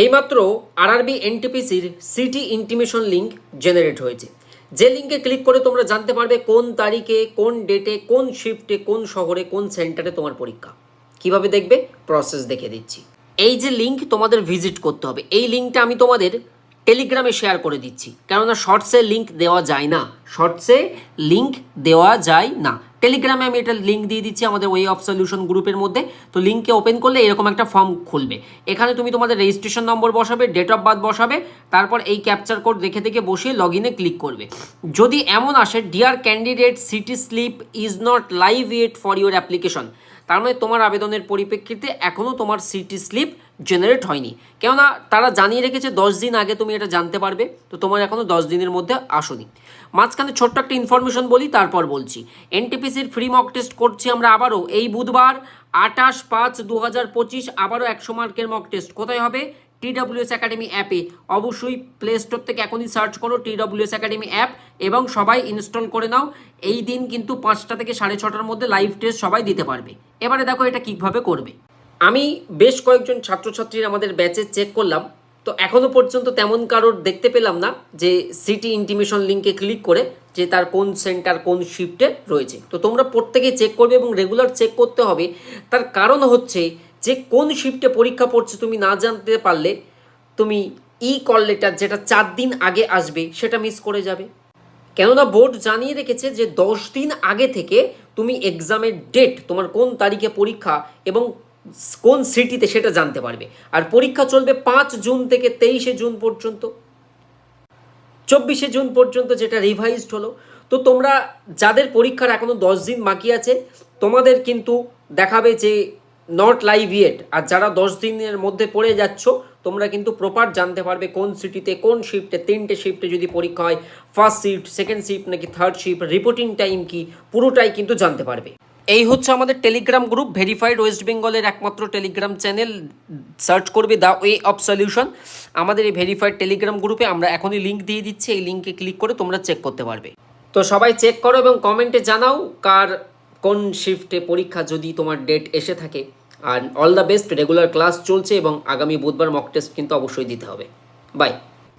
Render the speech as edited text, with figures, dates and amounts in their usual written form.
এইমাত্র আরআরবি এনটিপিসির city intimation link generate হয়েছে, যে লিঙ্কে ক্লিক করে তোমরা জানতে পারবে কোন তারিখে, কোন ডেটে, কোন শিফটে, কোন শহরে, কোন সেন্টারে তোমার পরীক্ষা। কিভাবে দেখবে প্রসেস দেখে দিচ্ছি। এই যে লিঙ্ক তোমাদের ভিজিট করতে হবে, এই লিঙ্কটা আমি তোমাদের টেলিগ্রামে শেয়ার করে দিচ্ছি, কেননা শর্টসে লিঙ্ক দেওয়া যায় না, শর্টসে লিঙ্ক দেওয়া যায় না। টেলিগ্রামে আমি এটা লিঙ্ক দিয়ে দিচ্ছি আমাদের ওয়ে অফ সলিউশন গ্রুপের মধ্যে। তো লিঙ্কে ওপেন করলে এরকম একটা ফর্ম খুলবে, এখানে তুমি তোমাদের রেজিস্ট্রেশন নম্বর বসাবে, ডেট অফ বার্থ বসাবে, তারপর এই ক্যাপচার কোড দেখে দেখে বসিয়ে লগ ইনে ক্লিক করবে। যদি এমন আসে dear candidate city slip is not live yet for your application, তার মানে তোমার আবেদনের পরিপ্রেক্ষিতে এখনও তোমার সিটি স্লিপ জেনারেট হয়নি, কেননা তারা জানিয়ে রেখেছে 10 দিন আগে তুমি এটা জানতে পারবে, তো তোমার এখনও 10 দিনের মধ্যে আসেনি। মাঝখানে ছোট্ট একটা ইনফরমেশন বলি, তারপর বলছি। এনটিপিসির ফ্রি মক টেস্ট করছি আমরা আবারও এই বুধবার 28/5/2025, আবারও 100 মার্কের মক টেস্ট। কোথায় হবে? TWS একাডেমি অ্যাপে। অবশ্যই প্লে স্টোর থেকে এখনই সার্চ করো TWS একাডেমি অ্যাপ এবং সবাই ইনস্টল করে নাও। এই দিন কিন্তু 5টা থেকে 6:30টার মধ্যে লাইভ টেস্ট সবাই দিতে পারবে। এবারে দেখো এটা কীভাবে করবে। আমি বেশ কয়েকজন ছাত্রছাত্রীর আমাদের ব্যাচে চেক করলাম, তো এখনও পর্যন্ত তেমন কারোর দেখতে পেলাম না যে সিটি ইন্টিমেশন লিঙ্কে ক্লিক করে যে তার কোন সেন্টার কোন শিফটে রয়েছে। তো তোমরা প্রত্যেকেই চেক করবে এবং রেগুলার চেক করতে হবে। তার কারণ হচ্ছে যে কোন শিফটে পরীক্ষা পড়ছে তুমি না জানতে পারলে তুমি কল লেটার যেটা 4 দিন আগে আসবে সেটা মিস করে যাবে। কেননা বোর্ড জানিয়ে রেখেছে যে 10 দিন আগে থেকে তুমি এক্সামের ডেট, তোমার কোন তারিখে পরীক্ষা এবং কোন সিটিতে সেটা জানতে পারবে। আর পরীক্ষা চলবে 5 জুন থেকে 23 জুন পর্যন্ত, 24 জুন পর্যন্ত, যেটা রিভাইজড হলো। তো তোমরা যাদের পরীক্ষার এখনও 10 দিন বাকি আছে তোমাদের কিন্তু দেখাবে যে নট লাইভ ইয়েট, আর যারা 10 দিনের মধ্যে পড়ে যাচ্ছ তোমরা কিন্তু প্রপার জানতে পারবে কোন সিটিতে কোন শিফটে, 3টে শিফটে যদি পরীক্ষা হয়, ফার্স্ট শিফট, সেকেন্ড শিফট নাকি থার্ড শিফট, রিপোর্টিং টাইম কি, পুরোটাই কিন্তু জানতে পারবে। এই হচ্ছে আমাদের টেলিগ্রাম গ্রুপ, ভেরিফাইড ওয়েস্ট বেঙ্গলের একমাত্র টেলিগ্রাম চ্যানেল। সার্চ করবে দ্য ওয়ে অফ সলিউশন। আমাদের এই ভেরিফাইড টেলিগ্রাম গ্রুপে আমরা এখনই লিঙ্ক দিয়ে দিচ্ছি, এই লিঙ্কে ক্লিক করে তোমরা চেক করতে পারবে। তো সবাই চেক করো এবং কমেন্টে জানাও কার কোন শিফটে পরীক্ষা, যদি তোমার ডেট এসে থাকে। আর all the best, regular class চলছে এবং আগামী বুধবার মক টেস্ট কিন্তু অবশ্যই দিতে হবে। বাই।